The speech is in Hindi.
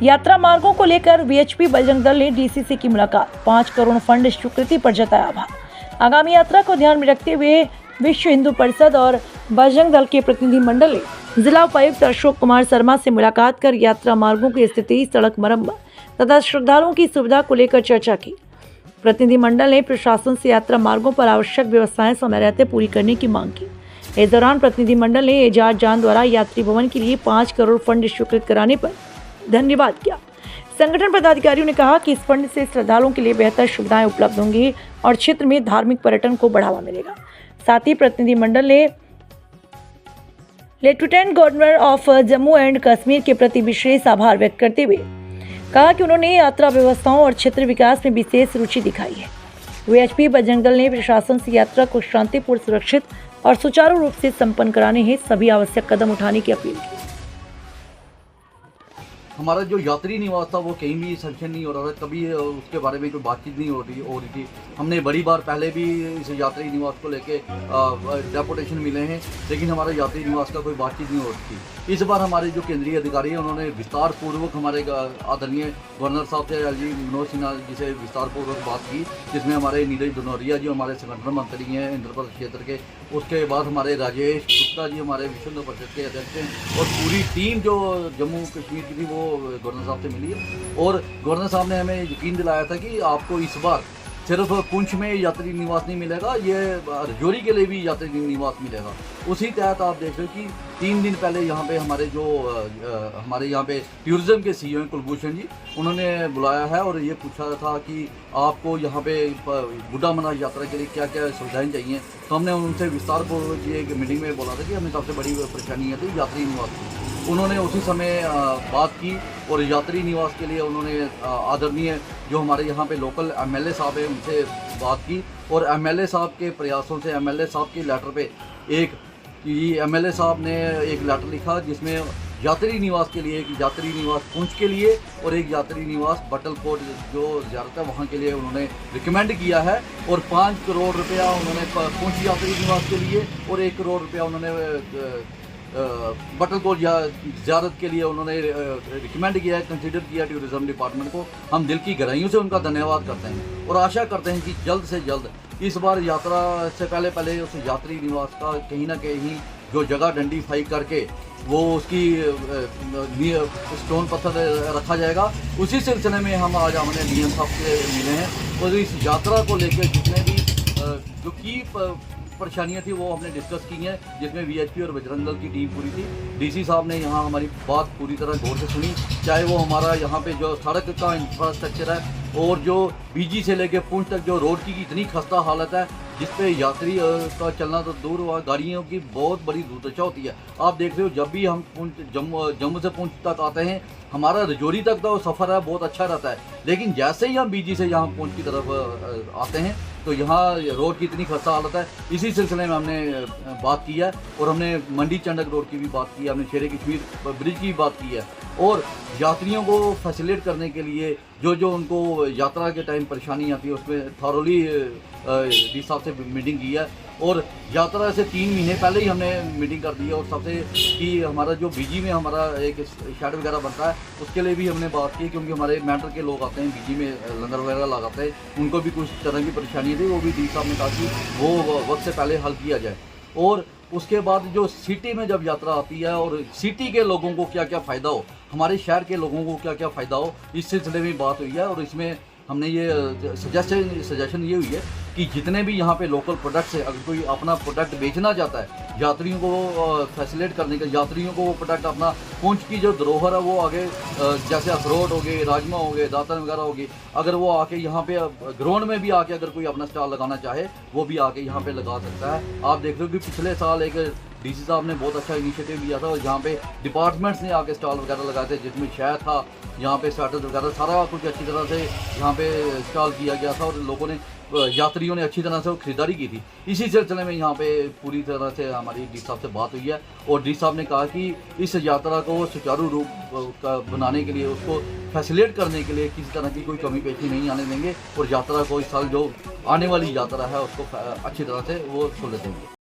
यात्रा मार्गों को लेकर वीएचपी बजरंग दल ने डीसी की मुलाकात, 5 करोड़ फंड स्वीकृति पर जताया आभार। आगामी यात्रा को ध्यान में रखते हुए विश्व हिंदू परिषद और बजरंग दल के प्रतिनिधि मंडल ने जिला उपायुक्त अशोक कुमार शर्मा से मुलाकात कर यात्रा मार्गों की स्थिति, सड़क मरम्मत तथा श्रद्धालुओं की सुविधा को लेकर चर्चा की। प्रतिनिधि मंडल ने प्रशासन से यात्रा मार्गों पर आवश्यक व्यवस्थाएं समय रहते पूरी करने की मांग की। इस दौरान प्रतिनिधि मंडल ने एजाज जान द्वारा यात्री भवन के लिए 5 करोड़ फंड स्वीकृत कराने पर धन्यवाद किया। संगठन पदाधिकारियों ने कहा कि इस फंड से श्रद्धालुओं के लिए बेहतर सुविधाएं उपलब्ध होंगी और क्षेत्र में धार्मिक पर्यटन को बढ़ावा मिलेगा। साथ ही प्रतिनिधि मंडल ने lieutenant governor of Jammu and Kashmir के प्रति विशेष आभार व्यक्त करते हुए कहा कि उन्होंने यात्रा व्यवस्थाओं और क्षेत्र विकास में विशेष रुचि दिखाई है। वीएचपी बजरंग दल ने प्रशासन से यात्रा को शांतिपूर्ण, सुरक्षित और सुचारू रूप से संपन्न कराने हेतु सभी आवश्यक कदम उठाने की अपील की। हमारा जो यात्री निवास था वो कहीं भी सैंक्शन नहीं हो रहा था, कभी उसके बारे में कोई बातचीत नहीं हो रही थी। हमने बड़ी बार पहले भी इस यात्री निवास को लेके डेपुटेशन मिले हैं, लेकिन हमारा यात्री निवास का कोई बातचीत नहीं हो रही थी। इस बार हमारे जो केंद्रीय अधिकारी हैं उन्होंने विस्तार पूर्वक हमारे आदरणीय गवर्नर साहब से एलजी मनोज सिन्हा जी से विस्तार पूर्वक बात की, जिसमें हमारे नीरज धनौरिया जी हमारे संगठन मंत्री हैं इंद्रप्रस्थ क्षेत्र के, उसके बाद हमारे राजेश गुप्ता जी हमारे विश्व हिंदू परिषद के अध्यक्ष हैं, और पूरी टीम जो जम्मू कश्मीर की थी वो गवर्नर साहब से मिली है। और गवर्नर साहब ने हमें यकीन दिलाया था कि आपको इस बार सिर्फ पुंछ में यात्री निवास नहीं मिलेगा, ये राजौरी के लिए भी यात्री निवास मिलेगा। उसी तहत आप देख रहे हो कि 3 दिन पहले यहाँ पे हमारे यहाँ पे टूरिज्म के सीईओ हैं कुलभूषण जी, उन्होंने बुलाया है और ये पूछा था कि आपको यहाँ पे बुढ़ा अमरनाथ यात्रा के लिए क्या क्या सुविधाएं चाहिए। तो हमने उनसे विस्तार पूर्वक ये एक मीटिंग में बोला था कि हमें सबसे बड़ी परेशानी है थी यात्री निवास की। उन्होंने उसी समय बात की और यात्री निवास के लिए उन्होंने आदरणीय जो हमारे यहाँ पे लोकल एमएलए साहब हैं उनसे बात की, और एमएलए साहब के प्रयासों से एमएलए साहब के लेटर पे एमएलए साहब ने एक लेटर लिखा जिसमें यात्री निवास के लिए, एक यात्री निवास पुंछ के लिए और एक यात्री निवास बटलकोट जो ज़्यारत है वहाँ के लिए उन्होंने रिकमेंड किया है। और 5 करोड़ रुपया उन्होंने पुंछ यात्री निवास के लिए और 1 करोड़ रुपया उन्होंने बटलकोट ज़ियारत के लिए उन्होंने रिकमेंड किया है, कंसीडर किया टूरिज्म डिपार्टमेंट को। हम दिल की गहराइयों से उनका धन्यवाद करते हैं और आशा करते हैं कि जल्द से जल्द इस बार यात्रा से पहले उस यात्री निवास का कहीं ना कहीं जो जगह आइडेंटिफाई करके वो उसकी स्टोन पत्थर रखा जाएगा। उसी सिलसिले में हम आज हमने डीएम साहब से मिले हैं और इस यात्रा को लेकर जितने भी जो की परेशानियाँ थी वो हमने डिस्कस की हैं, जिसमें वीएचपी और बजरंग दल की टीम पूरी थी। डीसी साहब ने यहाँ हमारी बात पूरी तरह गौर से सुनी, चाहे वो हमारा यहाँ पे जो सड़क का इंफ्रास्ट्रक्चर है और जो बीजी से लेके पुंछ तक जो रोड की इतनी खस्ता हालत है जिस पे यात्री का चलना तो दूर हुआ, गाड़ियों की बहुत बड़ी दुर्दशा होती है। आप देख रहे हो जब भी हम जम्मू से पुंछ तक आते हैं, हमारा राजौरी तक का सफ़र है बहुत अच्छा रहता है, लेकिन जैसे ही हम बीजी से यहाँ पुंछ की तरफ आते हैं तो यहाँ रोड की इतनी खस्ता हालत है। इसी सिलसिले में हमने बात की है और हमने मंडी चंडक रोड की भी बात की है, हमने शेर कश्मीर ब्रिज की भी बात की है, और यात्रियों को फैसिलिटेट करने के लिए जो उनको यात्रा के टाइम परेशानी आती है उसमें थॉरली डी साहब से मीटिंग की है। और यात्रा से 3 महीने पहले ही हमने मीटिंग कर दी है और सबसे कि हमारा जो बीजी में हमारा एक शेड वगैरह बनता है उसके लिए भी हमने बात की, क्योंकि हमारे मैटर के लोग आते हैं बीजी में लंगर वगैरह लगाते हैं, उनको भी कुछ तरह की परेशानी थी, वो भी डी साहब ने कहा कि वो वक्त से पहले हल किया जाए। और उसके बाद जो सिटी में जब यात्रा आती है और सिटी के लोगों को क्या क्या फ़ायदा हो, हमारे शहर के लोगों को क्या क्या फ़ायदा हो, इस सिलसिले में बात हुई है। और इसमें हमने ये सजेशन ये हुई है कि जितने भी यहाँ पे लोकल प्रोडक्ट्स है, अगर कोई अपना प्रोडक्ट बेचना चाहता है, यात्रियों को फैसिलिटेट करने का, यात्रियों को वो प्रोडक्ट अपना पुंछ की जो धरोहर है वो आगे जैसे अखरोट हो गए, राजमा हो गए, दातन वगैरह हो गई, अगर वो आके यहाँ पे ग्राउंड में भी आके अगर कोई अपना स्टॉल लगाना चाहे वो भी आके यहाँ पे लगा सकता है। आप देख रहे हो कि पिछले साल एक डीसी साहब ने बहुत अच्छा इनिशिएटिव लिया था और यहाँ पे डिपार्टमेंट्स ने आके स्टॉल वगैरह लगाए थे, जिसमें शहद था, यहाँ पे स्टार्टर्स वगैरह सारा कुछ अच्छी तरह से यहाँ पे स्टॉल किया गया था और लोगों ने, यात्रियों ने अच्छी तरह से वो खरीदारी की थी। इसी सिलसिले में यहाँ पे पूरी तरह से हमारी डी साहब से बात हुई है और डी साहब ने कहा कि इस यात्रा को सुचारू रूप बनाने के लिए, उसको फैसिलिटेट करने के लिए किसी तरह की कोई कमी पेशी नहीं आने देंगे और यात्रा को इस साल जो आने वाली यात्रा है उसको अच्छी तरह से वो सुलझ देंगे।